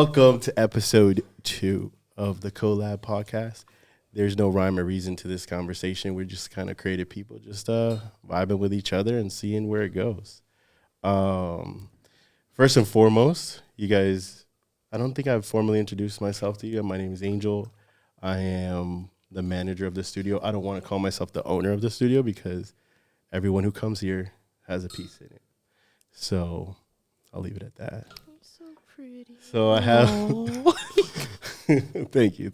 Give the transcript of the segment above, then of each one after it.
Welcome to episode 2 of the Co.Lab Podcast. There's no rhyme or reason to this conversation. We're just kind of creative people, just vibing with each other and seeing where it goes. First and foremost, you guys, I don't think I've formally introduced myself to you. My name is Angel. I am the manager of the studio. I don't want to call myself the owner of the studio because everyone who comes here has a piece in it. So I'll leave it at that. I'm so pretty. So I have... Thank you.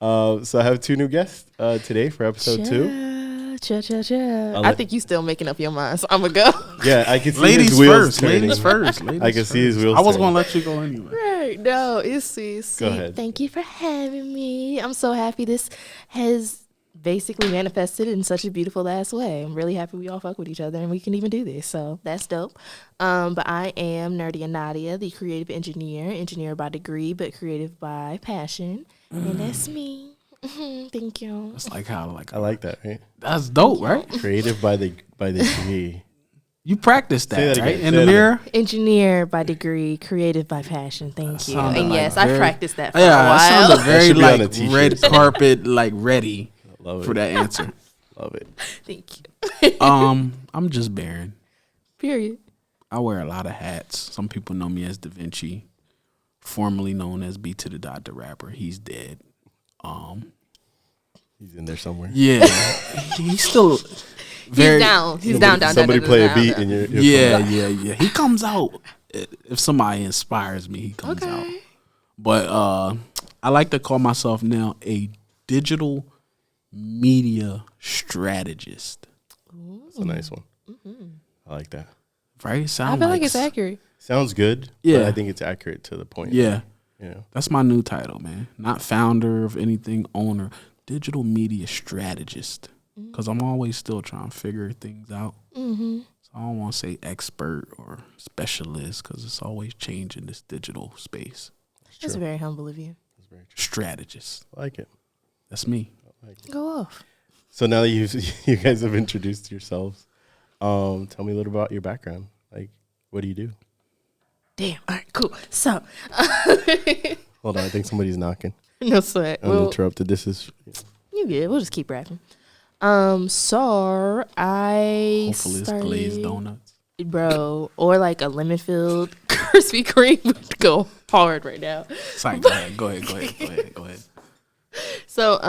So I have 2 new guests today for episode 2. I think you still making up your mind, so I'm going to go. Yeah, I can see Ladies his wheels first. turning. Ladies first. I can see his wheels I was turning. going to let you go anyway. Right. No, it's sweet. Go ahead. Thank you for having me. I'm so happy this has basically manifested in such a beautiful last way. I'm really happy we all fuck with each other and we can even do this. So that's dope. But I am Nadia, the creative engineer by degree, but creative by passion. And that's me. Thank you. That's like how I like that, right? That's dope, right? Creative by the degree. You practiced Say that, that right? again. In Say the that mirror? Engineer by degree, creative by passion. Thank you. sounded And like yes, I very- practiced that for Yeah, a while. that sounded very should be on a like t-shirt. red carpet, like ready Love for it. that answer. Love it. Thank you. I'm just Baron. Period. I wear a lot of hats. Some people know me as Da Vinci, formerly known as B to the Dot the Rapper. He's dead. He's in there somewhere. Yeah, he's still very down. He's down. Somebody play a beat and you're Yeah. He comes out. If somebody inspires me, he comes out. But I like to call myself now a digital media strategist. That's a nice one. I like that. Right? I feel like it's accurate. Sounds good. Yeah. But I think it's accurate to the point. Yeah. You know. That's my new title, man. Not founder of anything, owner. Digital media strategist. Because I'm always still trying to figure things out. Mm-hmm. So I don't want to say expert or specialist because it's always changing this digital space. That's very humble of you. That's very true. Strategist. I like it. That's me. I like it. Go off. So now that you guys have introduced yourselves, tell me a little about your background. Like, what do you do? Damn. All right, cool. So, Hold on, I think somebody's knocking. no sweat. I'm interrupted. This is You good. We'll just keep rapping. So I Hopefully it's started, glazed donuts. bro, or like a lemon-filled Krispy Kreme would go hard right now. Sorry, go ahead. So,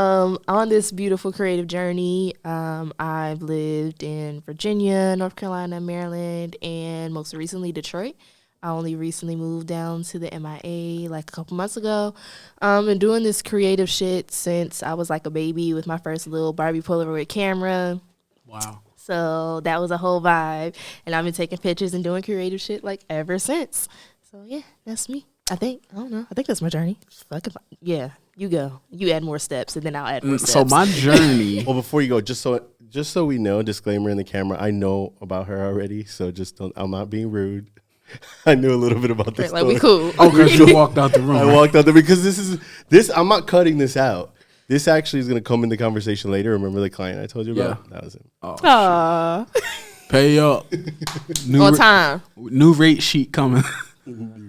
on this beautiful creative journey, I've lived in Virginia, North Carolina, Maryland, and most recently Detroit. I only recently moved down to the MIA like a couple months ago. Been doing this creative shit since I was like a baby with my first little Barbie Polaroid camera. Wow. So that was a whole vibe. And I've been taking pictures and doing creative shit like ever since. So yeah, that's me. I think. I don't know. I think that's my journey. Fuck if yeah, you go. You add more steps and then I'll add more steps. So my journey. well. Before you go, just so we know, disclaimer in the camera. I know about her already, so just don't. I'm not being rude. I knew a little bit about this. Like we cool. Oh, because you walked out the room. I walked out there because this. I'm not cutting this out. This actually is going to come in the conversation later. Remember the client I told you about? Yeah. That was him. Oh, Aww. pay up. On time. New rate sheet coming.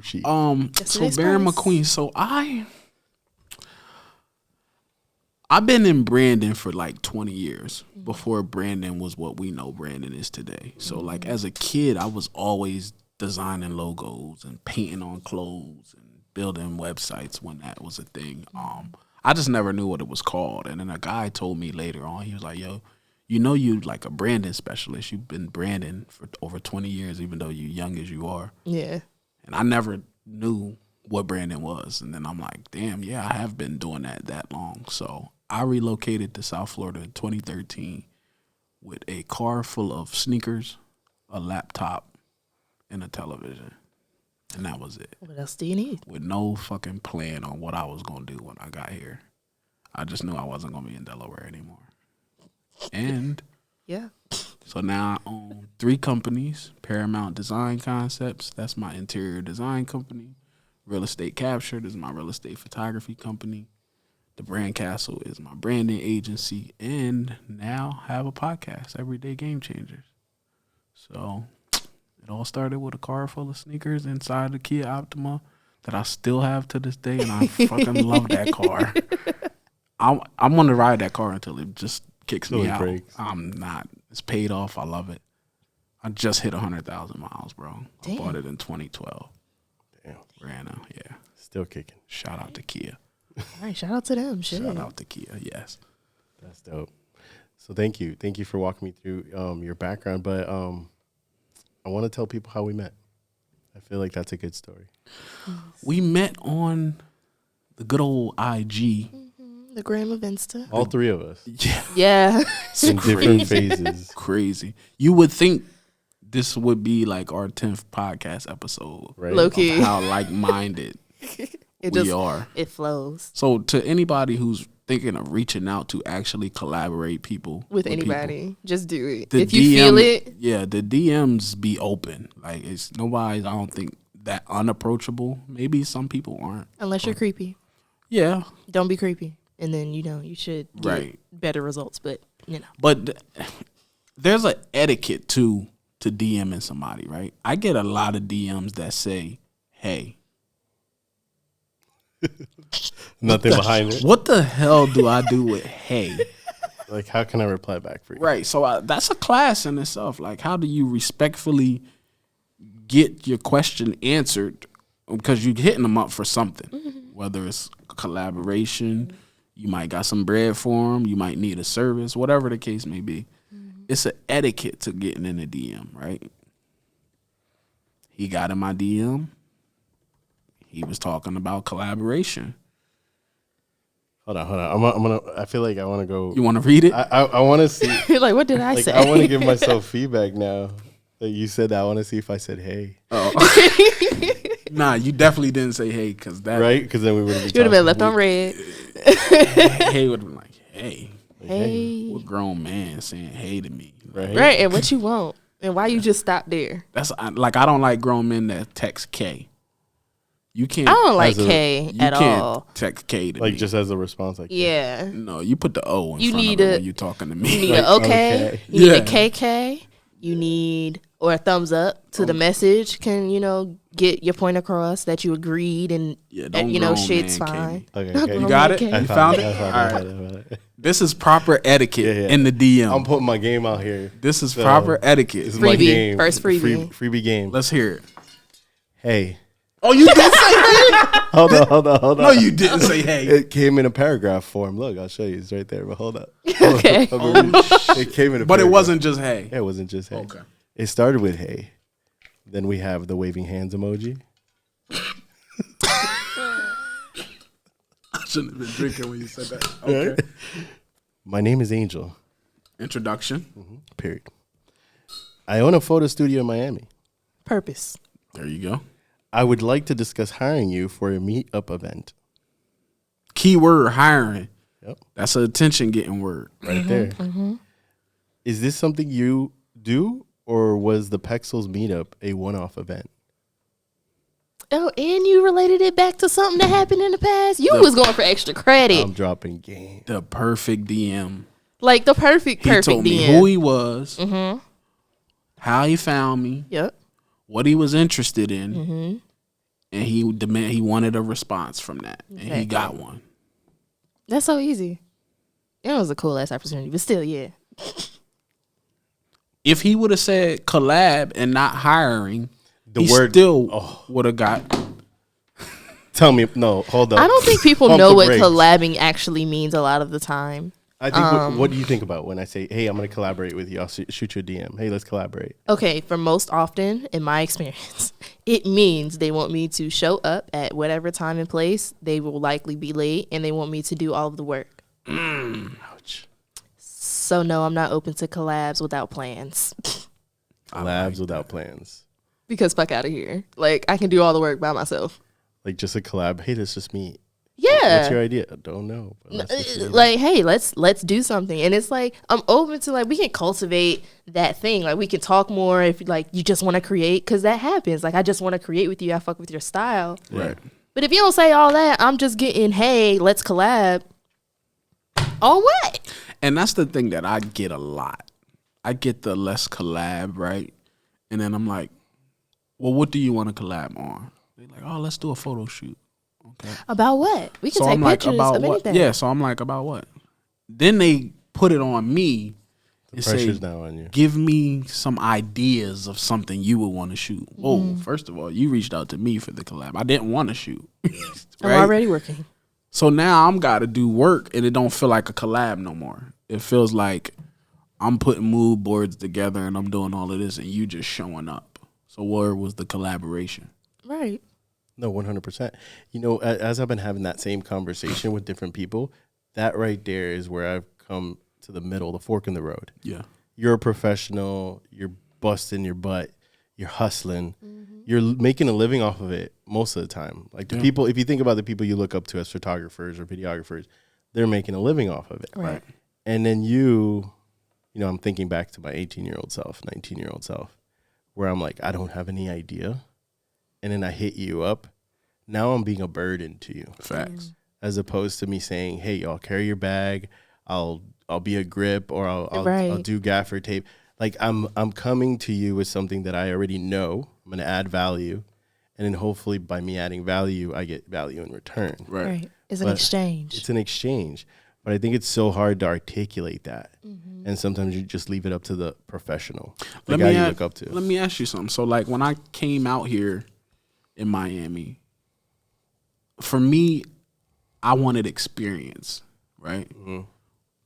She- So Yesterday's Baron price. McQueen. So I've been in branding for like 20 years before branding was what we know branding is today. So like as a kid, I was always designing logos and painting on clothes and building websites when that was a thing. I just never knew what it was called. And then a guy told me later on, he was like, yo, you know you like a branding specialist. You've been branding for over 20 years, even though you're young as you are. Yeah. And I never knew what branding was. And then I'm like, damn, yeah, I have been doing that long. So I relocated to South Florida in 2013 with a car full of sneakers, a laptop, and a television. And that was it. What else do you need? With no fucking plan on what I was going to do when I got here. I just knew I wasn't going to be in Delaware anymore. And Yeah. so now I own 3 companies. Paramount Design Concepts, that's my interior design company. Real Estate Capture, this is my real estate photography company. The Brand Castle is my branding agency. And now have a podcast, Everyday Game Changers. So it all started with a car full of sneakers inside the Kia Optima that I still have to this day, and I fucking love that car. I'm gonna ride that car until it just kicks me out. Breaks. I'm not. It's paid off. I love it. I just hit 100,000 miles, bro. Damn. I bought it in 2012. Damn. Ran out, yeah. Still kicking. Shout out to Kia. All right, shout out to them. Shit. Shout out to Kia. Yes. That's dope. So thank you for walking me through your background. But I want to tell people how we met. I feel like that's a good story. We met on the good old IG. The gram of Insta. All three of us Yeah. Yeah. in different phases. Crazy. You would think this would be like our 10th podcast episode. Right? Low key. Of how like-minded we are. It flows So to anybody who's thinking of reaching out to actually collaborate with people, anybody. Just do it. the If you feel it. Yeah, the DMs be open. Like it's nobody's, I don't think, that unapproachable. Maybe some people aren't. Unless you're creepy. Yeah. Don't be creepy. And then, you should get Right. better results. But, But there's an etiquette to DMing somebody, right? I get a lot of DMs that say, hey. Nothing behind it. What the hell do I do with hey? Like, how can I reply back for you? Right. So that's a class in itself. Like, how do you respectfully get your question answered? Because you're hitting them up for something, whether it's collaboration, you might got some bread for them, you might need a service, whatever the case may be. It's an etiquette to getting in a DM, right? He got in my DM. He was talking about collaboration. Hold on. I'm gonna. I feel like I want to go. You want to read it? I want to see. like, what did I Like, say? I want to give myself feedback now that you said that. I want to see if I said hey. Nah, you definitely didn't say hey, because that Right? Because then we would have You would have been left on red. hey would have been like, hey. Hey. What grown man saying hey to me? Right. Right. And what you want. And why you just stop there. That's like, I don't like grown men that text K. You can't. I don't like As a- K You at can't all. text K to Like me. just as a response, like Yeah. No, you put the O in You front need of it a- when you talking to You me. need Like, an okay. okay. You need Yeah. a KK. You need, or a thumbs up to the message. Can, get your point across that you agreed and, Yeah, don't shit's grown man fine. K. Okay, okay. You got it? Okay. You found it? I All found right. it. This is proper etiquette Yeah. in the DM. I'm putting my game out here. This is So, proper etiquette. This is my Freebie. game. First freebie. Freebie game. Let's hear it. Hey. Oh, you did say hey? Hold on. No, you didn't say hey. It came in a paragraph form. Look, I'll show you. It's right there. But hold up. Okay. It came in a But it paragraph. wasn't just hey. Yeah, it wasn't just hey. Okay. It started with hey. Then we have the waving hands emoji. I shouldn't have been drinking when you said that. Okay. My name is Angel. Introduction. Period. I own a photo studio in Miami. Purpose. There you go. I would like to discuss hiring you for a meetup event. Keyword hiring. Yep. That's an attention getting word. Right there. Is this something you do, or was the Pexels meetup a one-off event? Oh, and you related it back to something that happened in the past? You was going for extra credit. I'm dropping game. The perfect DM. Like the perfect He told me DM. who he was, how he found me, Yep. what he was interested in, and he wanted a response from that, and he Exactly. got one. That's so easy. It was a cool ass opportunity, but still, yeah. If he would have said collab and not hiring, The he word- still would have got. Tell me, no, hold up. I don't think people Pump know the what brakes. collabing actually means a lot of the time. I think. What do you think about when I say, "Hey, I'm going to collaborate with you"? I'll shoot you a DM. Hey, let's collaborate. Okay, for most often, in my experience, it means they want me to show up at whatever time and place. They will likely be late, and they want me to do all of the work. Ouch. So no, I'm not open to collabs without plans. Labs without plans. Because fuck out of here. Like, I can do all the work by myself. Like just a collab. Hey, let's just meet. Yeah. What's your idea? I don't know. But let's just meet. Like, hey, let's do something. And it's like, I'm open to, like, we can cultivate that thing. Like, we can talk more if, like, you just want to create, because that happens. Like, I just want to create with you. I fuck with your style. Right. But if you don't say all that, I'm just getting, hey, let's collab. On what? And that's the thing that I get a lot. I get the let's collab, right? And then I'm like, well, what do you want to collab on? They like, oh, let's do a photo shoot. Okay. About what? We can So take I'm like, pictures about of what? anything. Yeah. So I'm like, about what? Then they put it on me The and say, pressure's now on you. give me some ideas of something you would want to shoot. Whoa, first of all, you reached out to me for the collab. I didn't want to shoot. I'm already working. So now I'm got to do work, and it don't feel like a collab no more. It feels like I'm putting mood boards together, and I'm doing all of this, and you just showing up. So where was the collaboration? Right. No, 100%. You know, as I've been having that same conversation with different people, that right there is where I've come to the middle, the fork in the road. Yeah. You're a professional. You're busting your butt. You're hustling. You're making a living off of it most of the time. Like the people, if you think about the people you look up to as photographers or videographers, they're making a living off of it. Right. And then you know, I'm thinking back to my 18-year-old self, 19-year-old self, where I'm like, I don't have any idea. And then I hit you up. Now I'm being a burden to you. Facts. As opposed to me saying, hey, y'all, carry your bag. I'll be a grip, or I'll do gaffer tape. Like I'm coming to you with something that I already know. I'm going to add value. And then hopefully by me adding value, I get value in return. Right. It's an exchange. It's an exchange. But I think it's so hard to articulate that. And sometimes you just leave it up to the professional, the guy you look up to. Let me ask you something. So like when I came out here in Miami, for me, I wanted experience, right?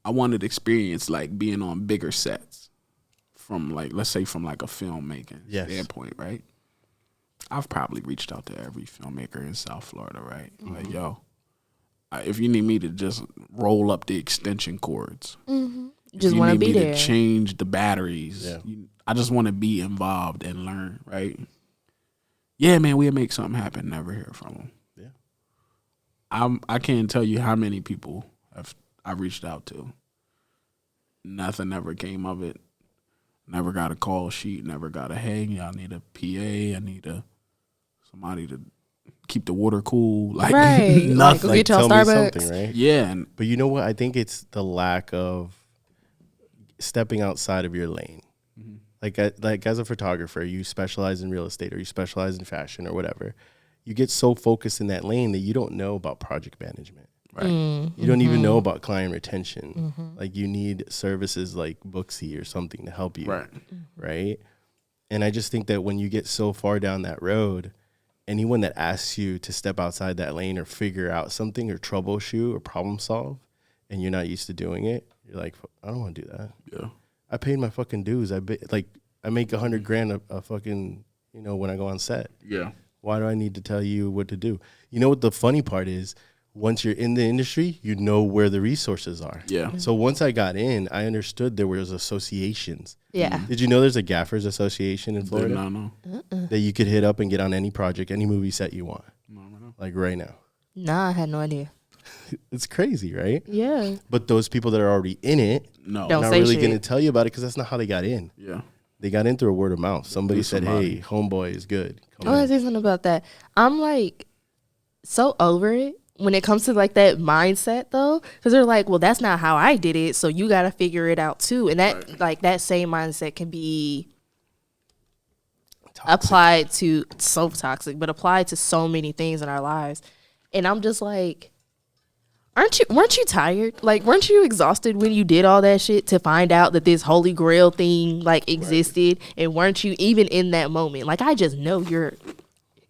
I wanted experience like being on bigger sets from like, let's say from like a filmmaking standpoint, right? I've probably reached out to every filmmaker in South Florida, right? Like, yo, if you need me to just roll up the extension cords, Just want to be there. to change the batteries, Yeah. I just want to be involved and learn, right? Yeah, man, we'll make something happen. Never hear from them. Yeah. I can't tell you how many people I reached out to. Nothing ever came of it. Never got a call sheet. Never got a hey, I need a PA. I need somebody to keep the water cool. Like Right. nothing. Like, go get y'all tell me Starbucks. something, right? Yeah, and But you know what? I think it's the lack of stepping outside of your lane. Like as a photographer, you specialize in real estate or you specialize in fashion or whatever. You get so focused in that lane that you don't know about project management. right. You don't even know about client retention. Like you need services like Booksy or something to help you. Right. Right. And I just think that when you get so far down that road, anyone that asks you to step outside that lane or figure out something or troubleshoot or problem solve, and you're not used to doing it, you're like, I don't want to do that. Yeah. I paid my fucking dues. I make $100,000 a fucking, you know, when I go on set. Yeah. Why do I need to tell you what to do? You know what the funny part is? Once you're in the industry, you know where the resources are. Yeah. So once I got in, I understood there was associations. Yeah. Did you know there's a Gaffers Association in Florida No. that you could hit up and get on any project, any movie set you want? Like right now. Nah, I had no idea. It's crazy, right? Yeah. But those people that are already in it No. Don't not say really shit. going to tell you about it because that's not how they got in. Yeah. They got in through a word of mouth. Somebody said, somebody. hey, homeboy is good. I want to say something about that. I'm like so over it when it comes to like that mindset though, because they're like, well, that's not how I did it, so you got to figure it out too. And that like that same mindset can be applied to so toxic, but applied to so many things in our lives. And I'm just like, weren't you tired? Like, weren't you exhausted when you did all that shit to find out that this holy grail thing like existed? And weren't you even in that moment? Like, I just know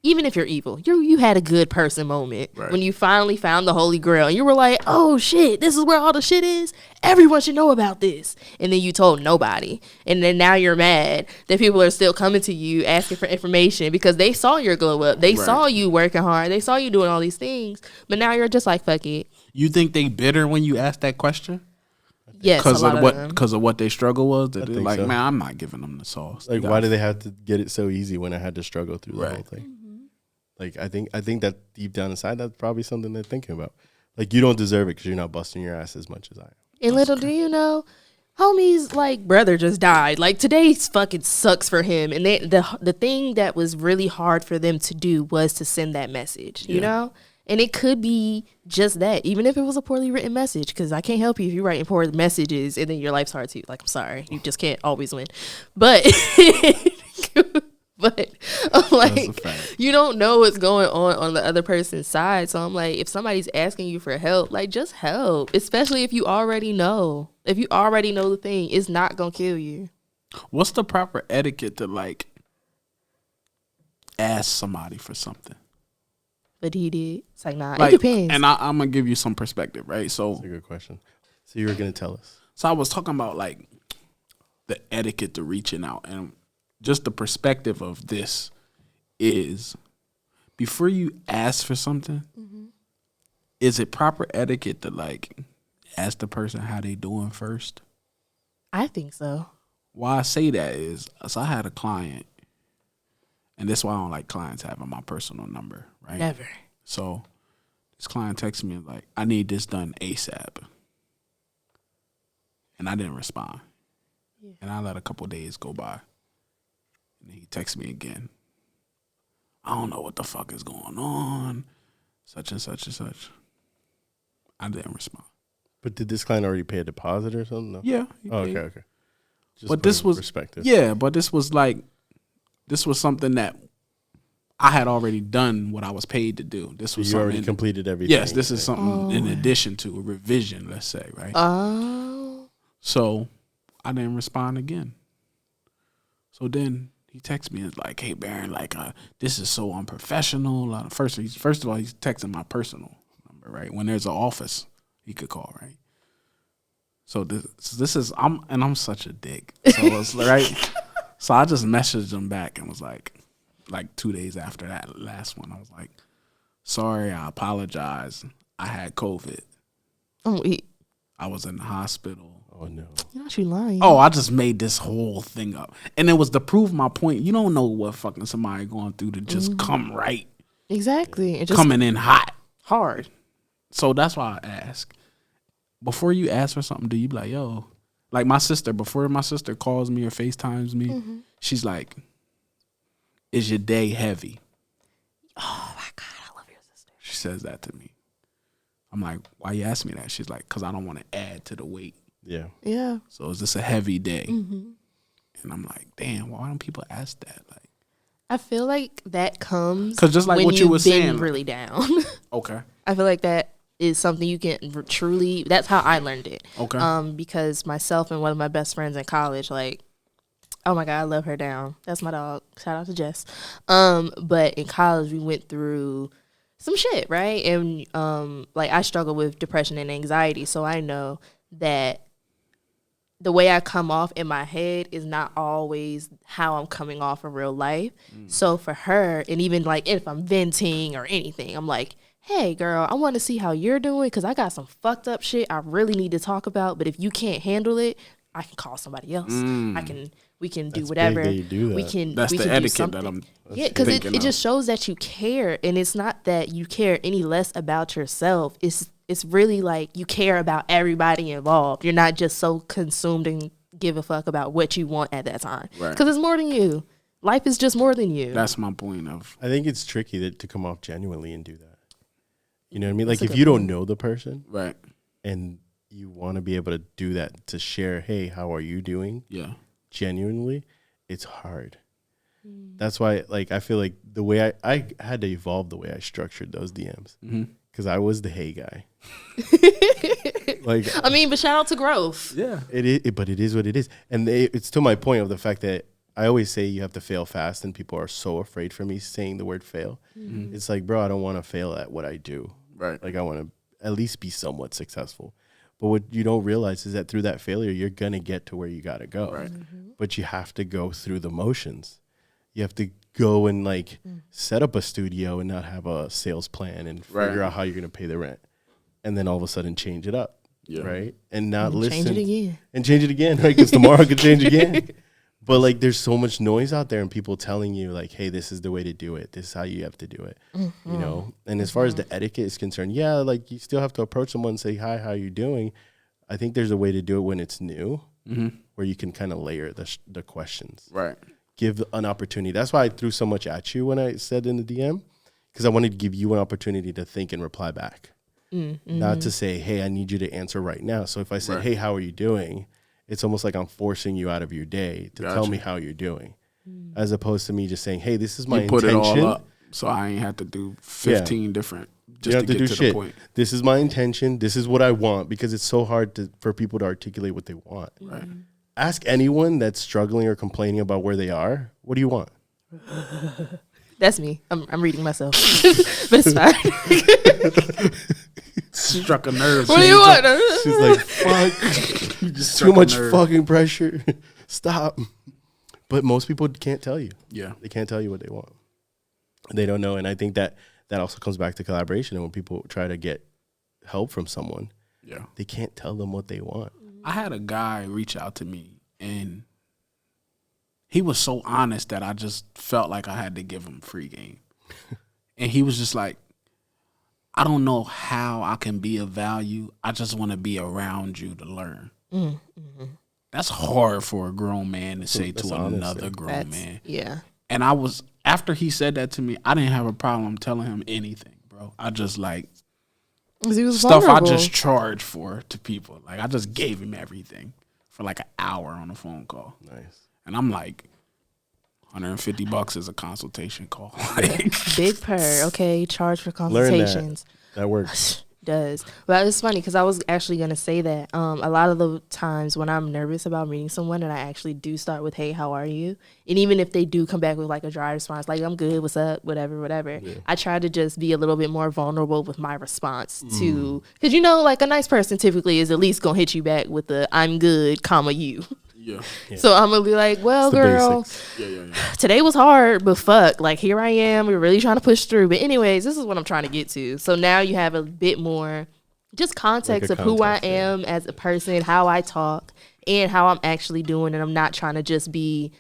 even if you're evil, you had a good person moment when you finally found the holy grail and you were like, oh shit, this is where all the shit is. Everyone should know about this. And then you told nobody. And then now you're mad that people are still coming to you asking for information because they saw your glow up. They saw you working hard. They saw you doing all these things. But now you're just like, fuck it. You think they bitter when you ask that question? Yes, Because a lot of of what? them. Because of what they struggle was. That they're think like, so. man, I'm not giving them the sauce. Like, why do they have to get it so easy when I had to struggle through the whole thing? Like, I think that deep down inside, that's probably something they're thinking about. Like, you don't deserve it because you're not busting your ass as much as I am. And little do you know, homie's like brother just died. Like today fucking sucks for him. And the thing that was really hard for them to do was to send that message, you know? And it could be just that, even if it was a poorly written message, because I can't help you if you're writing poor messages and then your life's hard too. Like, I'm sorry. You just can't always win. But But I'm like, That's a fact. you don't know what's going on the other person's side. So I'm like, if somebody's asking you for help, like, just help. Especially if you already know. If you already know the thing, it's not going to kill you. What's the proper etiquette to, like, ask somebody for something? But he did. It's like, nah, Like, it depends. And I'm going to give you some perspective, right? So That's a good question. So you were going to tell us. So I was talking about, like, the etiquette to reaching out. And just the perspective of this is, before you ask for something, is it proper etiquette to, like, ask the person how they doing first? I think so. Why I say that is, so I had a client, and that's why I don't like clients having my personal number, right? Never. So this client texted me like, I need this done ASAP. And I didn't respond. Yeah. And I let a couple of days go by. And he texted me again. I don't know what the fuck is going on. Such and such and such. I didn't respond. But did this client already pay a deposit or something? No? Yeah. Oh, okay. Just but this was perspective. Yeah, but this was something that I had already done what I was paid to do. This was you already completed everything. Yes, this is something in addition to a revision, let's say, right? Oh. So I didn't respond again. So then he texts me and is like, "Hey Baron, like this is so unprofessional." First of all, he's texting my personal number, right? When there's an office, he could call, right? So this is I'm such a dick. So it's right. So I just messaged him back and was like 2 days after that last one, I was like, "Sorry, I apologize. I had COVID. Oh, I was in the hospital." Oh no! You're not lying. Oh, I just made this whole thing up, and it was to prove my point. You don't know what fucking somebody going through to just come right, exactly, and just coming in hot. hard. So that's why I ask. Before you ask for something, do you be like, yo, like my sister, before my sister calls me or FaceTimes me, she's like, is your day heavy? Oh my God, I love your sister. She says that to me. I'm like, why you ask me that? She's like, because I don't want to add to the weight. Yeah. Yeah. So is this a heavy day? And I'm like, damn, why don't people ask that? Like, I feel like that comes because just like when what you you've were been saying, really down. okay, I feel like that is something you can truly. That's how I learned it. okay, because myself and one of my best friends in college, like, oh my God, I love her down. That's my dog. Shout out to Jess. But in college, we went through some shit, right? And like I struggle with depression and anxiety, so I know that the way I come off in my head is not always how I'm coming off in real life. So for her, and even like if I'm venting or anything, I'm like, hey girl, I want to see how you're doing because I got some fucked up shit I really need to talk about. But if you can't handle it, I can call somebody else. We can do whatever. Big that you do that. We can that's we the can do etiquette something. that I'm because it just shows that you care, and it's not that you care any less about yourself. It's really like you care about everybody involved. You're not just so consumed and give a fuck about what you want at that time. Right. Because it's more than you. Life is just more than you. That's my point of. I think it's tricky to come off genuinely and do that. You know what I mean? That's Like a if good you don't point. know the person Right. and you want to be able to do that, to share, hey, how are you doing? Yeah. Genuinely, it's hard. That's why, like, I feel like the way I had to evolve the way I structured those DMs because I was the hey guy. Like, I mean, but shout out to growth. Yeah. but it is what it is, and it's to my point of the fact that I always say you have to fail fast, and people are so afraid for me saying the word fail. It's like, bro, I don't want to fail at what I do. Right. Like, I want to at least be somewhat successful. But what you don't realize is that through that failure, you're going to get to where you got to go. Right. But you have to go through the motions. You have to go and, like, set up a studio and not have a sales plan and figure out how you're going to pay the rent. And then all of a sudden change it up. Yeah. Right? And not listen. Change it again. And change it again, right? Because tomorrow could change again. But, like, there's so much noise out there and people telling you, like, hey, this is the way to do it. This is how you have to do it, you know? And as far as the etiquette is concerned, yeah, like, you still have to approach someone and say, hi, how you doing? I think there's a way to do it when it's new, where you can kind of layer the questions. Right. Give an opportunity. That's why I threw so much at you when I said in the DM, because I wanted to give you an opportunity to think and reply back. Not to say, hey, I need you to answer right now. So if I said, hey, how are you doing? It's almost like I'm forcing you out of your day to tell me how you're doing. as opposed to me just saying, hey, this is my You put intention. it all up, so I ain't have to do 15 different just to get to the point. This is my intention. This is what I want, because it's so hard for people to articulate what they want. Right. Ask anyone that's struggling or complaining about where they are. What do you want? That's me. I'm reading myself, but it's fine. Struck a nerve. What do you want? She's like, fuck, Just too much fucking pressure. Stop. But most people can't tell you. Yeah. They can't tell you what they want. They don't know. And I think that also comes back to collaboration. And when people try to get help from someone, they can't tell them what they want. I had a guy reach out to me, and he was so honest that I just felt like I had to give him free game. And he was just like, I don't know how I can be of value. I just want to be around you to learn. Mm-hmm. That's hard for a grown man to say to another grown man. Yeah. And after he said that to me, I didn't have a problem telling him anything, bro. I just stuff I just charge for to people. Like, I just gave him everything for like an hour on a phone call. Nice. And I'm like, $150 is a consultation call. Like, big purr, okay? Charge for consultations. That works. Does. But it's funny because I was actually going to say that a lot of the times when I'm nervous about meeting someone, and I actually do start with, hey, how are you? And even if they do come back with like a dry response, like, I'm good, what's up, whatever, I try to just be a little bit more vulnerable with my response to, because like a nice person typically is at least going to hit you back with the I'm good, comma, you. yeah. So I'm going to be like, well, girl, today was hard, but fuck, like, here I am. We're really trying to push through. But anyways, this is what I'm trying to get to. So now you have a bit more just context of who I am as a person, how I talk, and how I'm actually doing. And I'm not trying to just be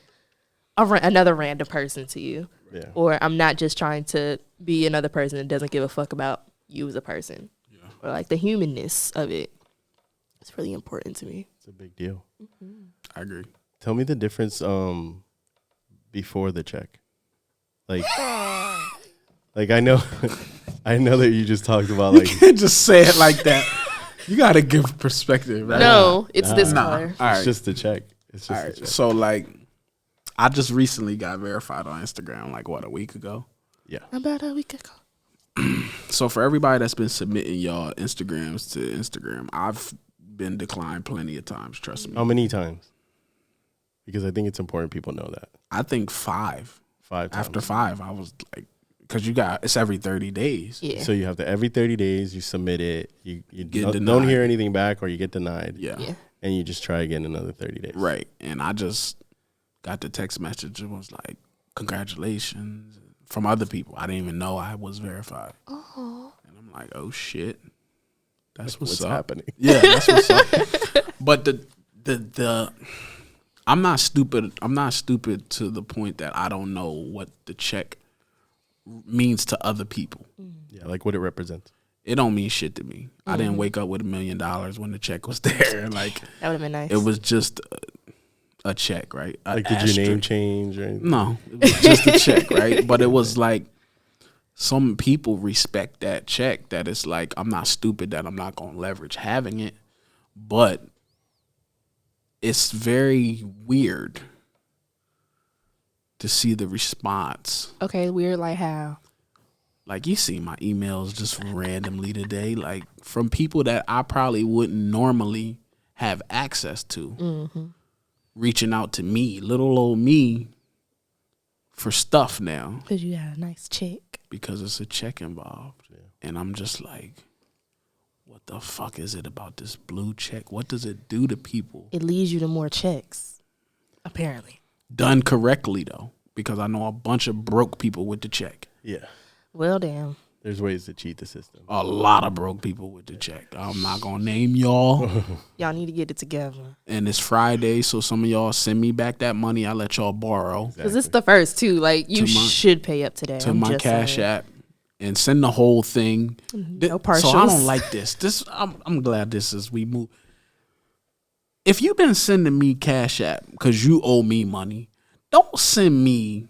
another random person to you. Yeah. Or I'm not just trying to be another person that doesn't give a fuck about you as a person. Yeah. Or like the humanness of it. It's really important to me. It's a big deal. Mm-hmm. I agree. Tell me the difference before the check. Like I know that you just talked about, like, you can't just say it like that. You got to give perspective, right? No, it's this color. All right. It's just the check. It's just the check. So, like, I just recently got verified on Instagram, like, a week ago? Yeah. About a week ago. So for everybody that's been submitting y'all Instagrams to Instagram, I've been declined plenty of times, trust me. How many times? Because I think it's important people know that. I think 5. 5 times. After 5, I was like, because it's every 30 days. Yeah. So you have to, every 30 days, you submit it. You don't hear anything back, or you get denied. Yeah. And you just try again another 30 days. Right. And I just got the text message. It was like, congratulations, from other people. I didn't even know I was verified. Oh. And I'm like, oh, shit. That's what's happening. Yeah, that's what's up. But the I'm not stupid. I'm not stupid to the point that I don't know what the check means to other people. Yeah, like what it represents. It don't mean shit to me. I didn't wake up with $1 million when the check was there. Like, that would have been nice. It was just a check, right? Like, did your name change or anything? No, it was just a check, right? But it was like, some people respect that check, that it's like, I'm not stupid that I'm not going to leverage having it. But it's very weird to see the response. Okay, weird like how? Like, you see my emails just randomly today, like, from people that I probably wouldn't normally have access to, reaching out to me, little old me, for stuff now. Because you got a nice check. Because it's a check involved. Yeah. And I'm just like, what the fuck is it about this blue check? What does it do to people? It leads you to more checks, apparently. Done correctly, though, because I know a bunch of broke people with the check. Yeah. Well, damn. There's ways to cheat the system. A lot of broke people with the check. I'm not going to name y'all. Y'all need to get it together. And it's Friday, so some of y'all send me back that money I let y'all borrow. Because it's the first, too. Like, you should pay up today. To my Cash App. And send the whole thing. No partials. So I don't like this. I'm glad this is we move. If you've been sending me Cash App because you owe me money, don't send me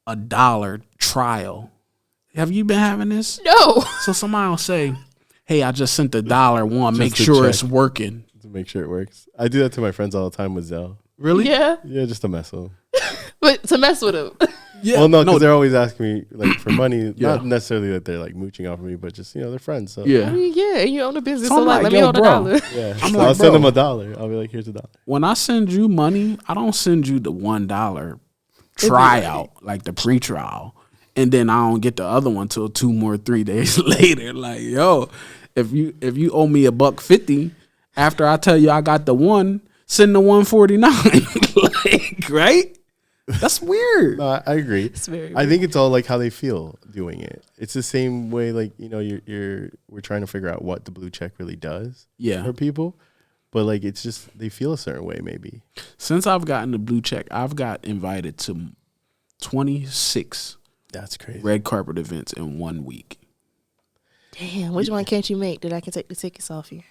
$1 trial. Have you been having this? No. So somebody will say, hey, I just sent $1. Make sure it's working. To make sure it works. I do that to my friends all the time with Zelle. Really? Yeah. Yeah, just to mess with them. but to mess with them. Yeah. Well, no, because they're always asking me like for money. Yeah. Not necessarily that they're like mooching off of me, but just they're friends. So Yeah. I mean, yeah, you own a business, So so I'm like, let like, me yo, hold bro. yeah. $1. So like, I'll send bro. them $1. I'll be like, here's $1. When I send you money, I don't send you the $1 tryout, like the pre-trial, and then I don't get the other one till 3 days later. Like, yo, if you owe me $1.50 after I tell you I got the one, send the 149. Like, right? That's weird. No, I agree. It's very I think it's all like how they feel doing it. It's the same way, like we're trying to figure out what the blue check really does Yeah. for people, but like it's just they feel a certain way maybe. Since I've gotten the blue check, I've got invited to 26 That's crazy. red carpet events in 1 week. Damn, which one can't you make that I can take the tickets off here?